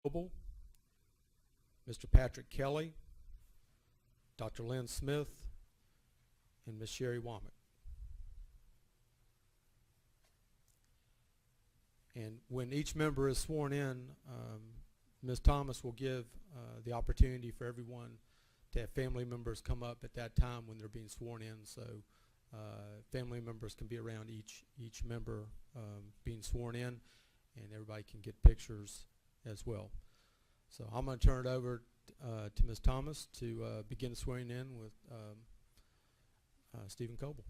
Coble, Mr. Patrick Kelly, Dr. Lynn Smith, and Ms. Sherry Womack. And when each member is sworn in, Ms. Thomas will give the opportunity for everyone to have family members come up at that time when they're being sworn in. So family members can be around each member being sworn in, and everybody can get pictures as well. So I'm going to turn it over to Ms. Thomas to begin swearing in with Stephen Coble.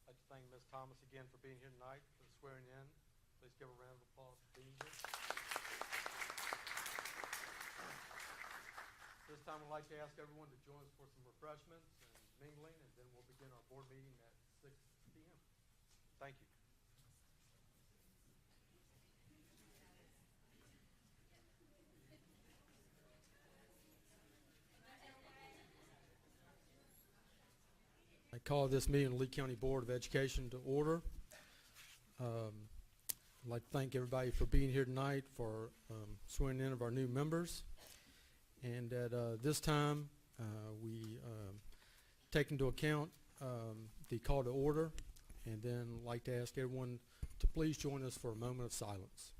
I'd like to thank Ms. Thomas again for being here tonight, for the swearing in. Please give a round of applause for being here. This time I'd like to ask everyone to join us for some refreshments and mingling, and then we'll begin our board meeting at 6 p.m. Thank you. I call this meeting of the Lee County Board of Education to order. I'd like to thank everybody for being here tonight for swearing in of our new members. And at this time, we take into account the call to order, and then like to ask everyone to please join us for a moment of silence.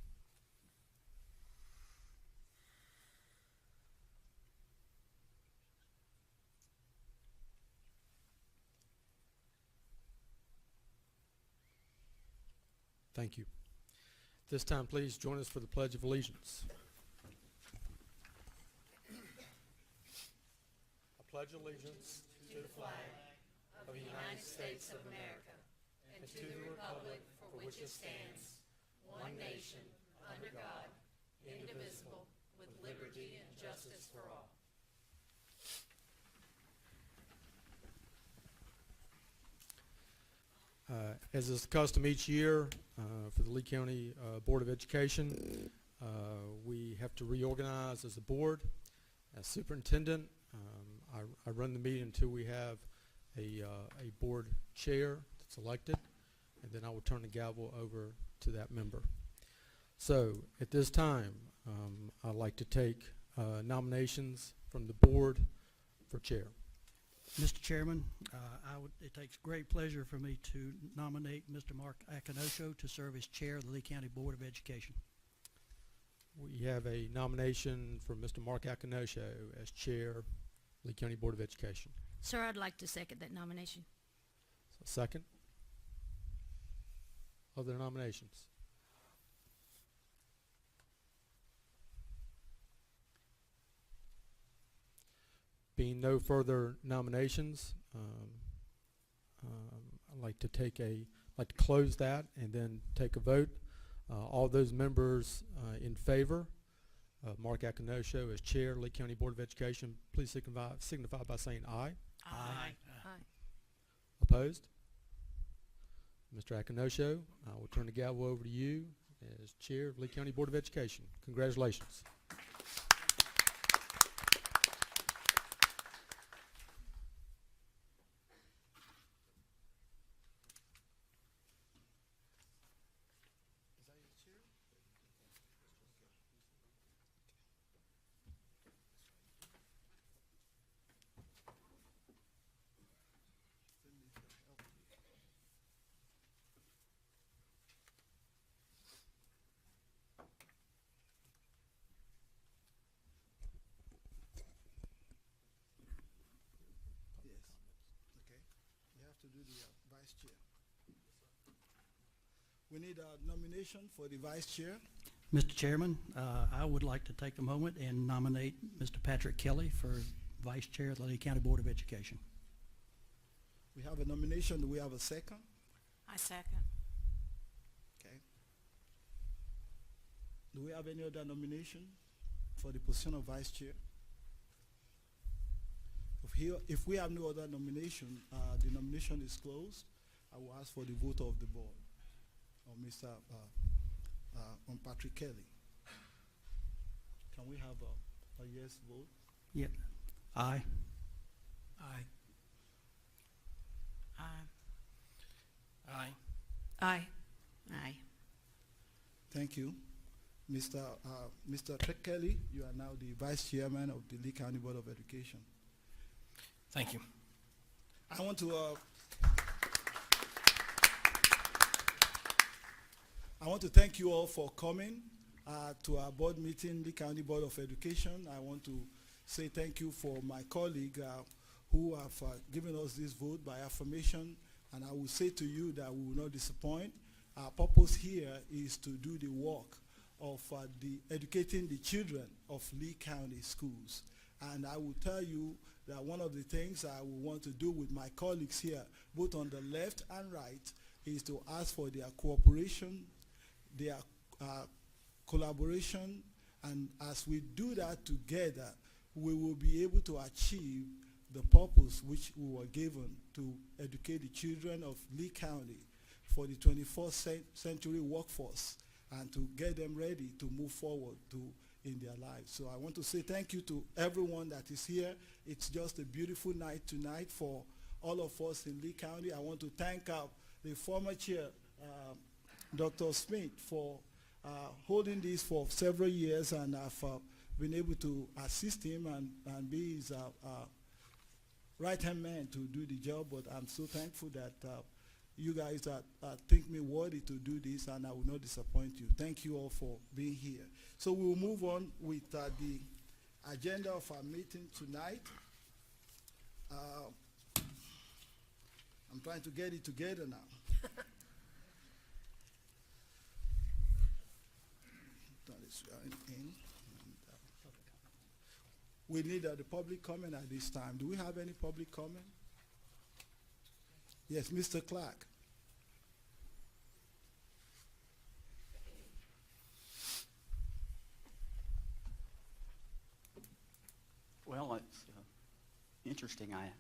Thank you. This time, please join us for the Pledge of Allegiance. I pledge allegiance to the flag of the United States of America and to the republic for which it stands, one nation, under God, indivisible, with liberty and justice for all. As is the custom each year for the Lee County Board of Education, we have to reorganize as a board. As superintendent, I run the meeting until we have a board chair that's elected, and then I will turn the gavel over to that member. So at this time, I'd like to take nominations from the board for chair. Mr. Chairman, it takes great pleasure for me to nominate Mr. Mark Akinosho to serve as chair of the Lee County Board of Education. We have a nomination for Mr. Mark Akinosho as chair, Lee County Board of Education. Sir, I'd like to second that nomination. So second. Other nominations? Being no further nominations, I'd like to close that and then take a vote. All those members in favor of Mark Akinosho as chair, Lee County Board of Education, please signify by saying aye. Aye. Aye. Opposed? Mr. Akinosho, I will turn the gavel over to you as chair of Lee County Board of Education. Congratulations. To do the vice chair. We need a nomination for the vice chair. Mr. Chairman, I would like to take a moment and nominate Mr. Patrick Kelly for vice chair of the Lee County Board of Education. We have a nomination. Do we have a second? I second. Okay. Do we have any other nomination for the position of vice chair? If we have no other nomination, the nomination is closed. I will ask for the vote of the board on Mr. On Patrick Kelly. Can we have a yes vote? Yep. Aye. Aye. Aye. Aye. Aye. Aye. Thank you. Mr. Patrick Kelly, you are now the vice chairman of the Lee County Board of Education. Thank you. I want to thank you all for coming to our board meeting, Lee County Board of Education. I want to say thank you for my colleague who have given us this vote by affirmation, and I will say to you that we will not disappoint. Our purpose here is to do the work of educating the children of Lee County schools. And I will tell you that one of the things I will want to do with my colleagues here, both on the left and right, is to ask for their cooperation, their collaboration, and as we do that together, we will be able to achieve the purpose which we were given to educate the children of Lee County for the 21st century workforce and to get them ready to move forward in their lives. So I want to say thank you to everyone that is here. It's just a beautiful night tonight for all of us in Lee County. I want to thank the former chair, Dr. Smith, for holding this for several years, and I've been able to assist him and be his right-hand man to do the job. But I'm so thankful that you guys think me worthy to do this, and I will not disappoint you. Thank you all for being here. So we'll move on with the agenda of our meeting tonight. I'm trying to get it together now. That is in. We need the public comment at this time. Do we have any public comment? Yes, Mr. Clark. Well, it's interesting. I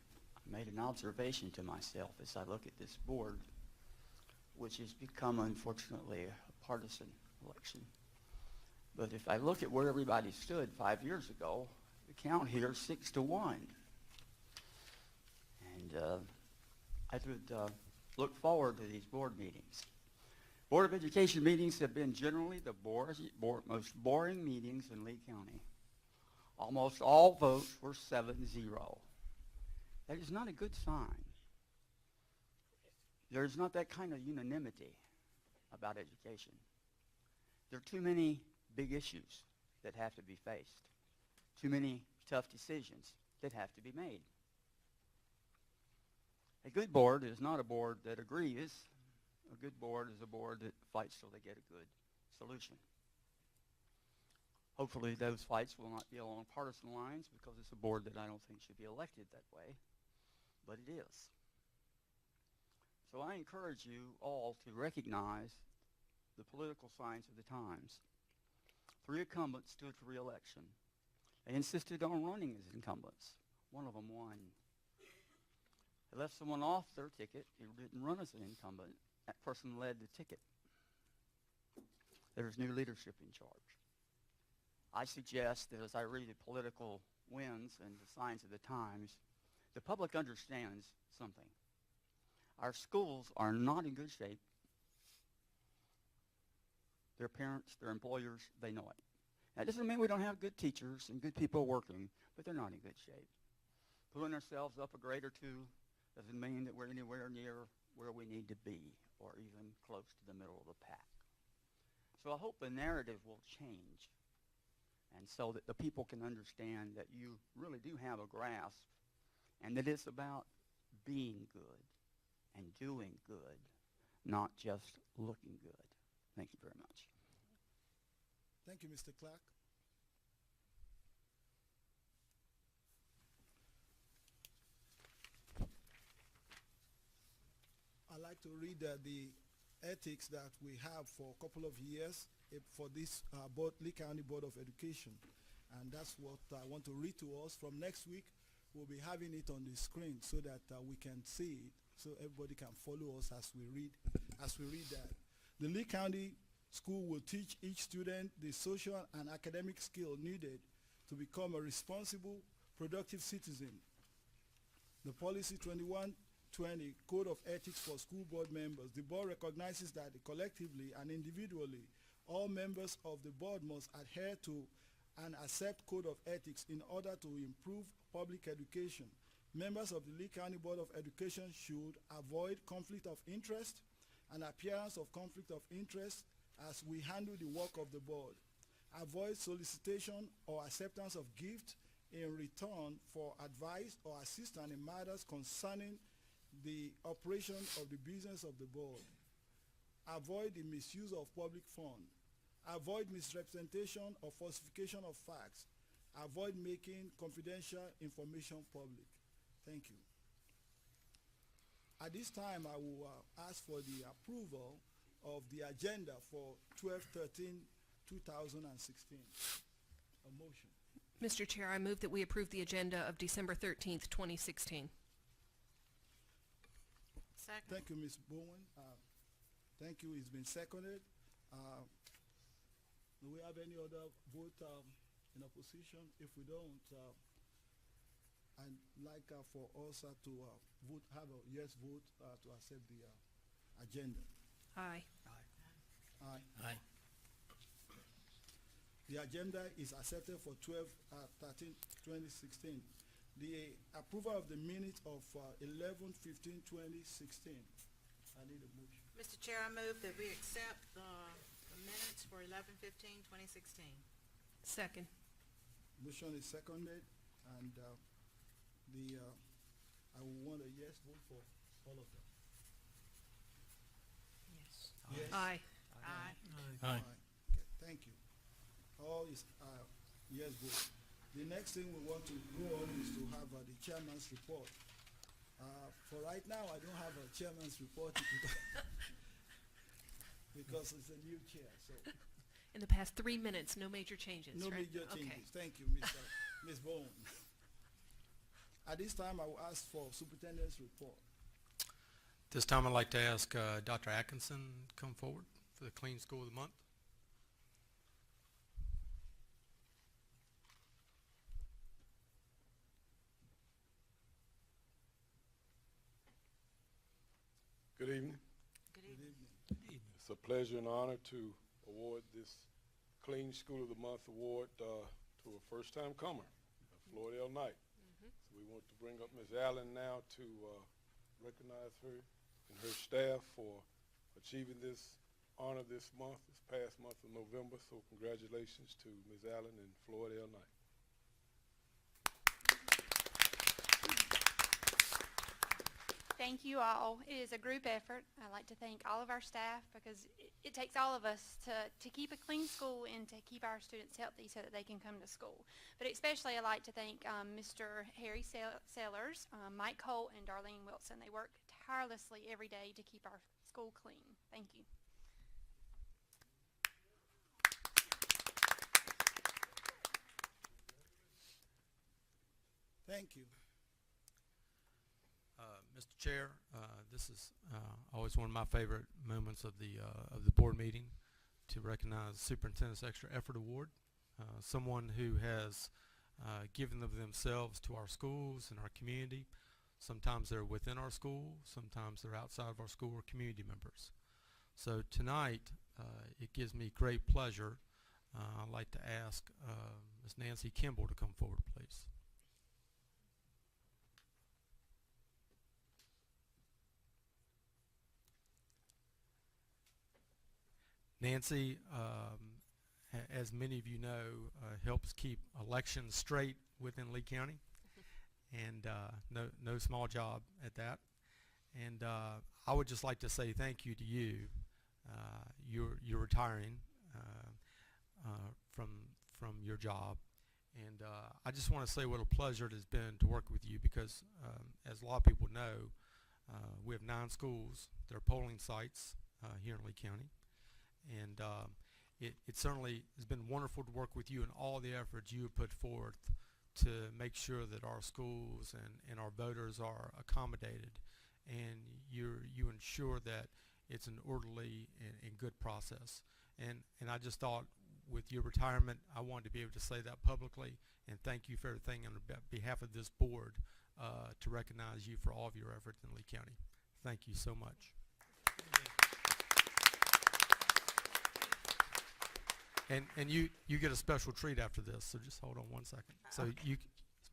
made an observation to myself as I look at this board, which has become, unfortunately, a partisan election. But if I look at where everybody stood 5 years ago, the count here is 6-1. And I would look forward to these board meetings. Board of Education meetings have been generally the most boring meetings in Lee County. Almost all votes were 7-0. That is not a good sign. There's not that kind of unanimity about education. There are too many big issues that have to be faced. Too many tough decisions that have to be made. A good board is not a board that agrees. A good board is a board that fights till they get a good solution. Hopefully those fights will not be along partisan lines, because it's a board that I don't think should be elected that way, but it is. So I encourage you all to recognize the political signs of the times. 3 incumbents stood for re-election. They insisted on running as incumbents. One of them won. They left someone off their ticket who didn't run as an incumbent. That person led the ticket. There's new leadership in charge. I suggest that as I read the political winds and the signs of the times, the public understands something. Our schools are not in good shape. Their parents, their employers, they know it. That doesn't mean we don't have good teachers and good people working, but they're not in good shape. Pulling ourselves up a grade or two doesn't mean that we're anywhere near where we need to be, or even close to the middle of the pack. So I hope the narrative will change, and so that the people can understand that you really do have a grasp, and that it's about being good and doing good, not just looking good. Thank you very much. Thank you, Mr. Clark. I'd like to read the ethics that we have for a couple of years for this Lee County Board of Education. And that's what I want to read to us. From next week, we'll be having it on the screen so that we can see it, so everybody can follow us as we read that. The Lee County School will teach each student the social and academic skill needed to become a responsible, productive citizen. The Policy 2120 Code of Ethics for School Board Members. The board recognizes that collectively and individually, all members of the board must adhere to and accept code of ethics in order to improve public education. Members of the Lee County Board of Education should avoid conflict of interest and appearance of conflict of interest as we handle the work of the board. Avoid solicitation or acceptance of gift in return for advice or assistance in matters concerning the operation of the business of the board. Avoid the misuse of public funds. Avoid misrepresentation or falsification of facts. Avoid making confidential information public. Thank you. At this time, I will ask for the approval of the agenda for 12/13/2016. A motion. Mr. Chair, I move that we approve the agenda of December 13th, 2016. Second. Thank you, Ms. Bowen. Thank you. It's been seconded. Do we have any other vote in opposition? If we don't, I'd like for us to vote, have a yes vote to accept the agenda. Aye. Aye. Aye. The agenda is accepted for 12/13/2016. The approval of the minutes of 11/15/2016. I need a motion. Mr. Chair, I move that we accept the minutes for 11/15/2016. Second. Motion is seconded, and I will want a yes vote for all of them. Yes. Yes. Aye. Aye. Aye. Okay, thank you. All is yes vote. The next thing we want to go on is to have the chairman's report. For right now, I don't have a chairman's report because it's a new chair. So In the past 3 minutes, no major changes, no right? major Okay. changes. Thank you, Ms. Bowen. At this time, I will ask for superintendent's report. This time I'd like to ask Dr. Atkinson to come forward for the Clean School of the Month. Good evening. Good Good evening. evening. It's a pleasure and honor to award this Clean School of the Month award to a first-time comer, Floydale Knight. So we want to bring up Ms. Allen now to recognize her and her staff for achieving this honor this month, this past month of November. So congratulations to Ms. Allen and Floydale Knight. Thank you all. It is a group effort. I'd like to thank all of our staff because it takes all of us to keep a clean school and to keep our students healthy so that they can come to school. But especially I'd like to thank Mr. Harry Sellers, Mike Holt, and Darlene Wilson. They work tirelessly every day to keep our school clean. Thank you. Thank you. Mr. Chair, this is always one of my favorite moments of the board meeting to recognize Superintendent's Extra Effort Award, someone who has given of themselves to our schools and our community. Sometimes they're within our school, sometimes they're outside of our school or community members. So tonight, it gives me great pleasure. I'd like to ask Ms. Nancy Kimball to come forward, please. Nancy, as many of you know, helps keep elections straight within Lee County, and no small job at that. And I would just like to say thank you to you. You're retiring from your job, and I just want to say what a pleasure it has been to work with you because, as a lot of people know, we have 9 schools that are polling sites here in Lee County. And it certainly has been wonderful to work with you and all the efforts you have put forth to make sure that our schools and our voters are accommodated, and you ensure that it's an orderly and good process. And I just thought with your retirement, I wanted to be able to say that publicly and thank you for everything on behalf of this board to recognize you for all of your efforts in Lee County. Thank you so much. And you get a special treat after this, so just hold on one second. So Okay. you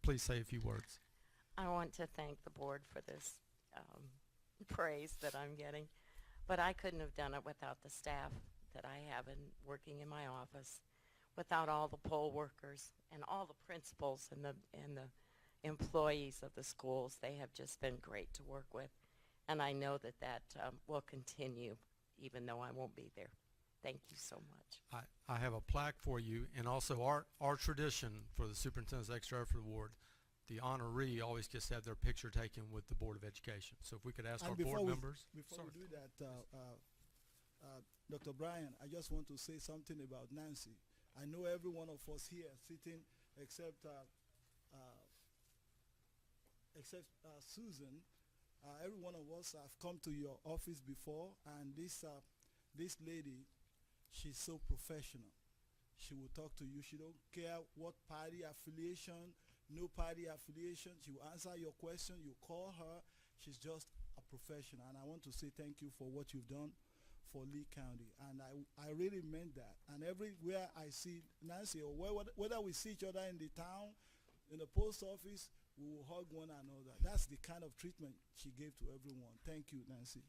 please say a few words. I want to thank the board for this praise that I'm getting, but I couldn't have done it without the staff that I have working in my office, without all the poll workers and all the principals and the employees of the schools. They have just been great to work with, and I know that will continue even though I won't be there. Thank you so much. I have a plaque for you, and also our tradition for the Superintendent's Extra Effort Award, the honoree always gets to have their picture taken with the Board of Education. So if we could ask And our before board we- members. Before Sorry. we do that, Dr. Bryan, I just want to say something about Nancy. I know every one of us here sitting except Susan. Every one of us have come to your office before, and this lady, she's so professional. She will talk to you. She don't care what party affiliation, no party affiliation. She will answer your question. You call her. She's just a professional. And I want to say thank you for what you've done for Lee County. And I really meant that. And everywhere I see Nancy, or whether we see each other in the town, in the post office, we will hug one another. That's the kind of treatment she gave to everyone. Thank you, Nancy.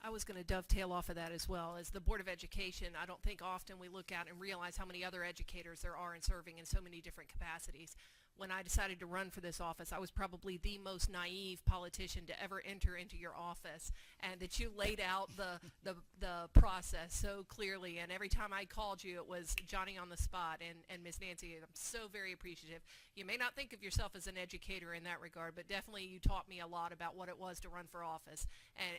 I was going to dovetail off of that as well. As the Board of Education, I don't think often we look out and realize how many other educators there are in serving in so many different capacities. When I decided to run for this office, I was probably the most naive politician to ever enter into your office, and that you laid out the process so clearly. And every time I called you, it was Johnny on the spot. And Ms. Nancy, I'm so very appreciative. You may not think of yourself as an educator in that regard, but definitely you taught me a lot about what it was to run for office,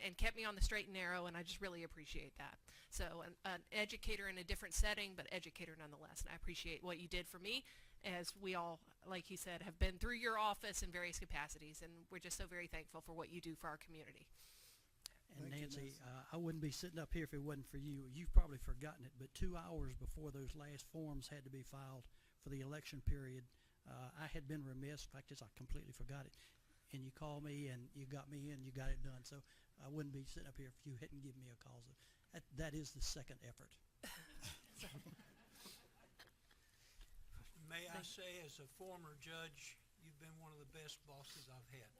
and kept me on the straight and narrow, and I just really appreciate that. So an educator in a different setting, but educator nonetheless. And I appreciate what you did for me, as we all, like he said, have been through your office in various capacities, and we're just so very thankful for what you do for our community. And Thank you, Nancy, Nancy. I wouldn't be sitting up here if it wasn't for you. You've probably forgotten it, but 2 hours before those last forms had to be filed for the election period, I had been remiss. In fact, I completely forgot it. And you called me, and you got me in, you got it done. So I wouldn't be sitting up here if you hadn't given me a call. So that is the second effort. May I say, as a former judge, you've been one of the best bosses I've had.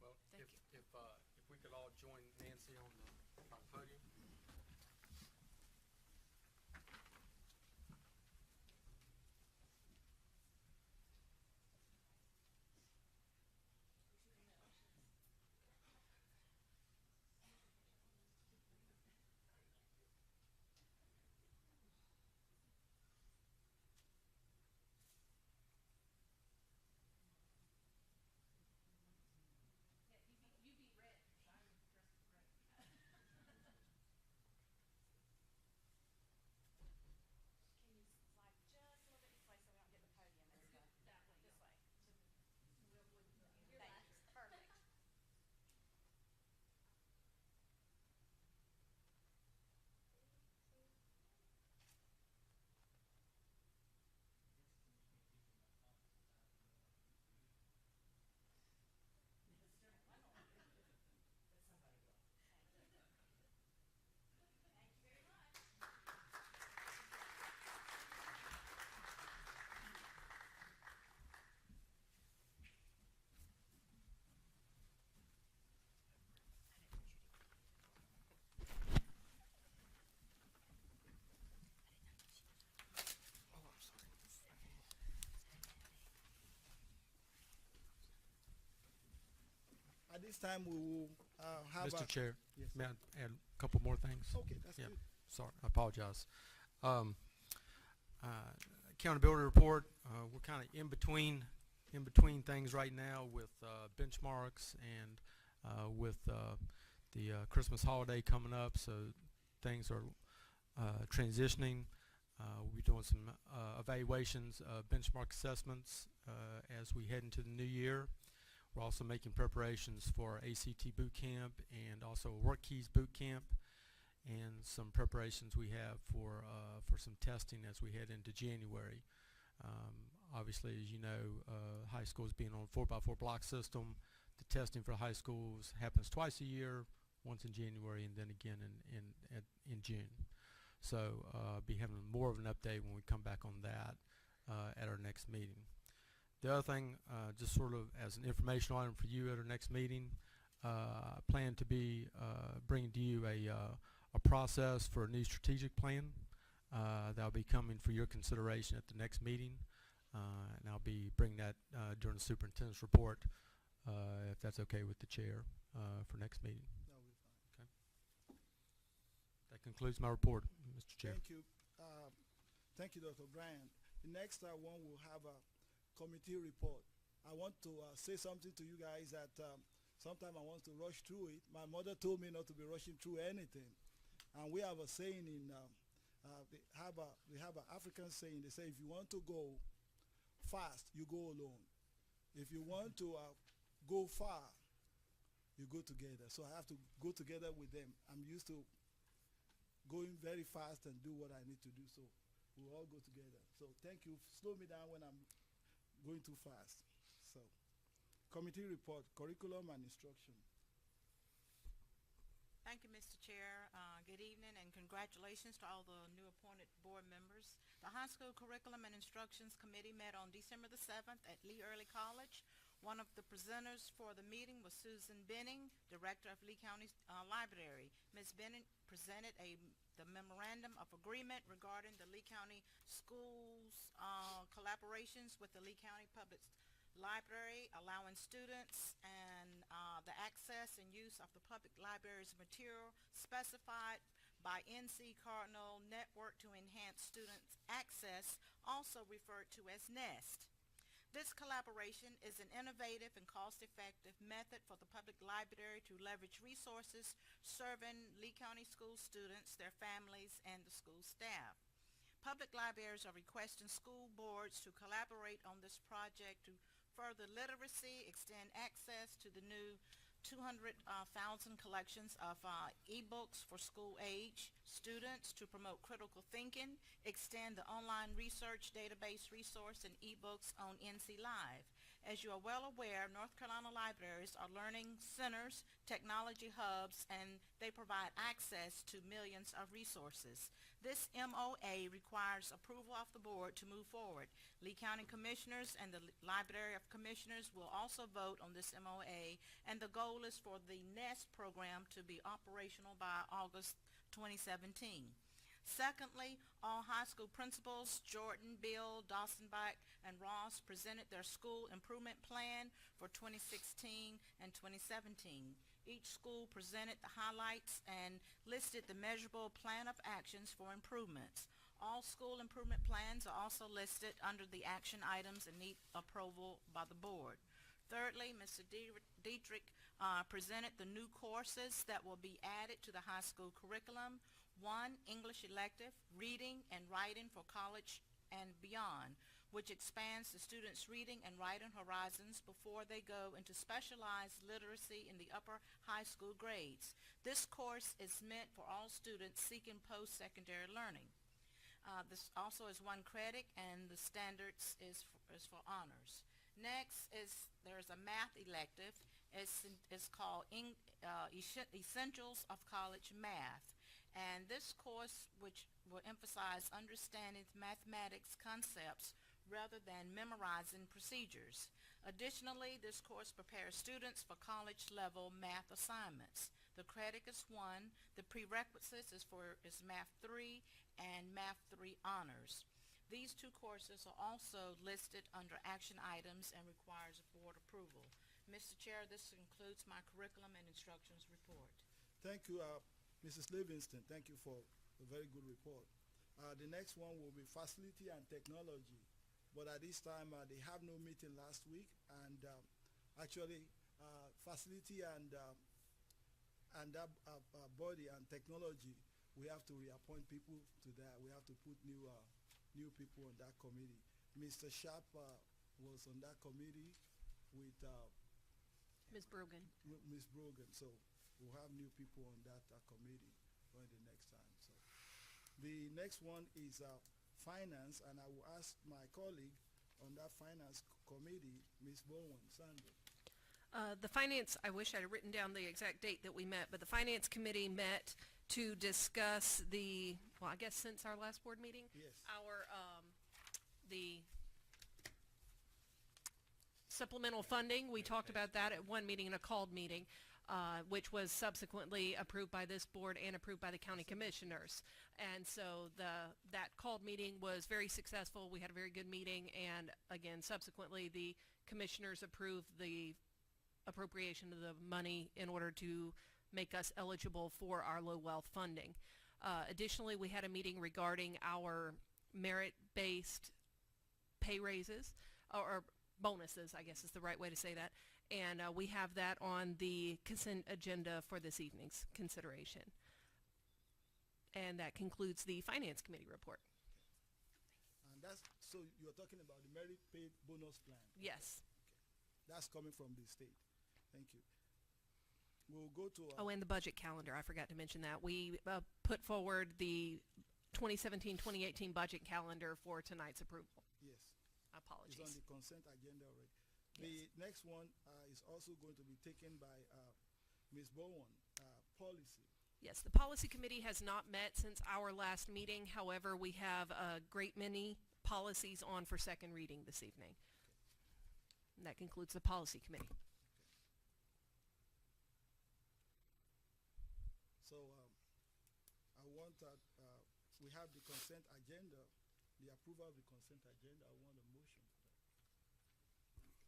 Well, if we could all join Nancy on the podium. At this time, we will have Mr. Chair, Yes. may I add a couple more things? Okay, that's Yeah. good. Sorry, I apologize. Accountability report, we're kind of in between things right now with benchmarks and with the Christmas holiday coming up, so things are transitioning. We'll be doing some evaluations, benchmark assessments as we head into the new year. We're also making preparations for ACT boot camp and also a Work Keys boot camp, and some preparations we have for some testing as we head into January. Obviously, as you know, high school is being on a 4x4 block system. The testing for high schools happens twice a year, once in January and then again in June. So be having more of an update when we come back on that at our next meeting. The other thing, just sort of as an informational item for you at our next meeting, I plan to be bringing to you a process for a new strategic plan that'll be coming for your consideration at the next meeting, and I'll be bringing that during the superintendent's report, if that's okay with the chair, for next meeting. That will be fine. Okay. That concludes my report, Mr. Chair. Thank you. Thank you, Dr. Bryant. The next one will have a committee report. I want to say something to you guys that sometimes I want to rush through it. My mother told me not to be rushing through anything. And we have a saying in They have an African saying. They say, if you want to go fast, you go alone. If you want to go far, you go together. So I have to go together with them. I'm used to going very fast and do what I need to do. So we'll all go together. So thank you. Slow me down when I'm going too fast. So committee report, curriculum and instruction. Thank you, Mr. Chair. Good evening and congratulations to all the new appointed board members. The High School Curriculum and Instructions Committee met on December the 7th at Lee Early College. One of the presenters for the meeting was Susan Benning, Director of Lee County Library. Ms. Benning presented the memorandum of agreement regarding the Lee County Schools collaborations with the Lee County Public Library, allowing students and the access and use of the public library's material specified by NC Cardinal Network to enhance students' access, also referred to as NEST. This collaboration is an innovative and cost-effective method for the public library to leverage resources serving Lee County school students, their families, and the school staff. Public libraries are requesting school boards to collaborate on this project to further literacy, extend access to the new 200,000 collections of e-books for school age students, to promote critical thinking, extend the online research database resource and e-books on NC Live. As you are well aware, North Carolina libraries are learning centers, technology hubs, and they provide access to millions of resources. This MOA requires approval of the board to move forward. Lee County Commissioners and the Library of Commissioners will also vote on this MOA, and the goal is for the NEST program to be operational by August 2017. Secondly, all high school principals, Jordan, Bill, Dawsonbach, and Ross, presented their school improvement plan for 2016 and 2017. Each school presented the highlights and listed the measurable plan of actions for improvements. All school improvement plans are also listed under the action items and need approval by the board. Thirdly, Mr. Dietrich presented the new courses that will be added to the high school curriculum. 1, English elective, reading and writing for college and beyond, which expands the students' reading and writing horizons before they go into specialized literacy in the upper high school grades. This course is meant for all students seeking post-secondary learning. This also is 1 credit, and the standards is for honors. Next is there's a math elective. It's called Essentials of College Math. And this course, which will emphasize understanding mathematics concepts rather than memorizing procedures. Additionally, this course prepares students for college-level math assignments. The credit is 1. The prerequisites is Math 3 and Math 3 Honors. These 2 courses are also listed under action items and requires board approval. Mr. Chair, this concludes my curriculum and instructions report. Thank you, Mrs. Livingston. Thank you for a very good report. The next one will be facility and technology. But at this time, they have no meeting last week, and actually, facility and that body and technology, we have to reappoint people to that. We have to put new people on that committee. Mr. Sharp was on that committee with Ms. Brogan. Ms. Brogan. So we'll have new people on that committee going the next time. So the next one is finance, and I will ask my colleague on that finance committee, Ms. Bowen, Sandra. The finance, I wish I had written down the exact date that we met, but the finance committee met to discuss well, I guess since our last board meeting? Yes. The supplemental funding. We talked about that at one meeting, in a called meeting, which was subsequently approved by this board and approved by the county commissioners. And so that called meeting was very successful. We had a very good meeting, and again, subsequently, the commissioners approved the appropriation of the money in order to make us eligible for our low wealth funding. Additionally, we had a meeting regarding our merit-based pay raises, or bonuses, I guess is the right way to say that. And we have that on the consent agenda for this evening's consideration. And that concludes the Finance Committee report. And that's, so you're talking about the merit paid bonus plan. Yes. That's coming from the state. Thank you. We'll go to. Oh, and the budget calendar. I forgot to mention that. We put forward the 2017-2018 budget calendar for tonight's approval. Yes. Apologies. It's on the consent agenda already. Yes. The next one is also going to be taken by Ms. Bowen, policy. Yes, the Policy Committee has not met since our last meeting. However, we have a great many policies on for second reading this evening. And that concludes the Policy Committee. So I want that we have the consent agenda, the approval of the consent agenda. I want a motion for that.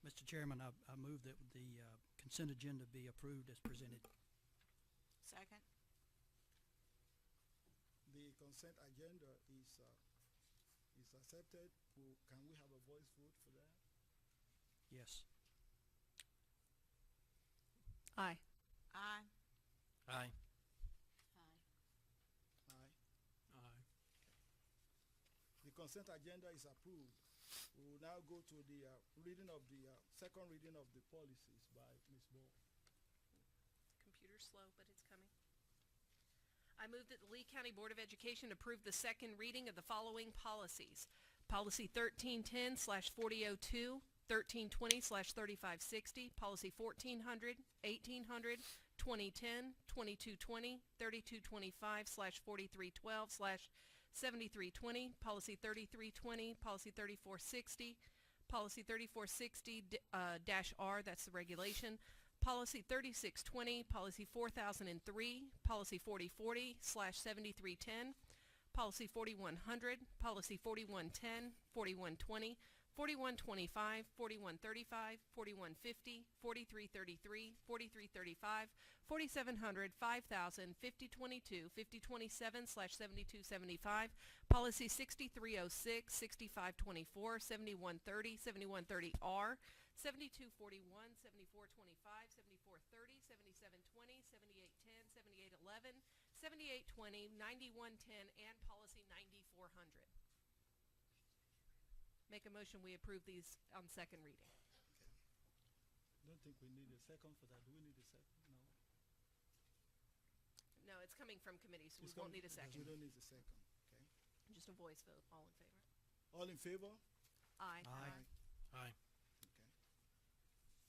Mr. Chairman, I move that the consent agenda be approved as presented. Second. The consent agenda is accepted. Can we have a voice vote for that? Yes. Aye. Aye. Aye. Aye. Aye. The consent agenda is approved. We will now go to the second reading of the policies by Ms. Ball. Computer's slow, but it's coming. I move that the Lee County Board of Education approve the second reading of the following policies. Policy 1310/4002, 1320/3560, Policy 1400, 1800, 2010, 2220, 3225/4312/7320, Policy 3320, Policy 3460, Policy 3460-R, that's the regulation, Policy 3620, Policy 4003, Policy 4040/7310, Policy 4100, Policy 4110, 4120, 4125, 4135, 4150, 4333, 4335, 4700, 5000, 5022, 5027/7275, Policy 6306, 6524, 7130, 7130R, 7241, 7425, 7430, 7720, 7810, 7811, 7820, 9110, and Policy 9400. Make a motion we approve these on second reading. I don't think we need a second for that. Do we need a second? No. No, it's coming from committee, so It's we won't coming- need a We second. don't need a second. Okay. Just a voice vote. All in favor? All in favor? Aye. Aye. Aye. Okay.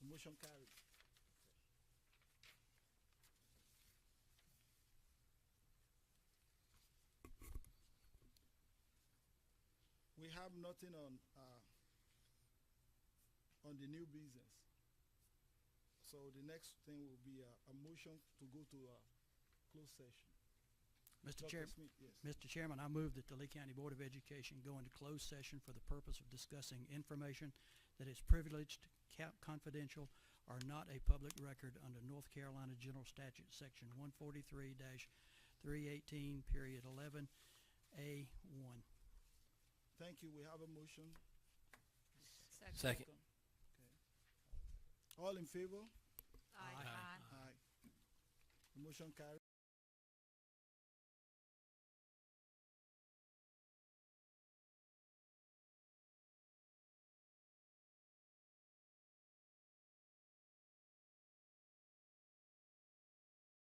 The motion carries. We have nothing on the new business. So the next thing will be a motion to go to a closed session. Mr. Dr. Chair, Smith, yes. Mr. Chairman, I move that the Lee County Board of Education go into closed session for the purpose of discussing information that is privileged, confidential, or not a public record under North Carolina General Statute, Section 143-318, period 11A1. Thank you. We have a motion. Second. Okay. All in favor? Aye. Aye. Aye. The motion carries.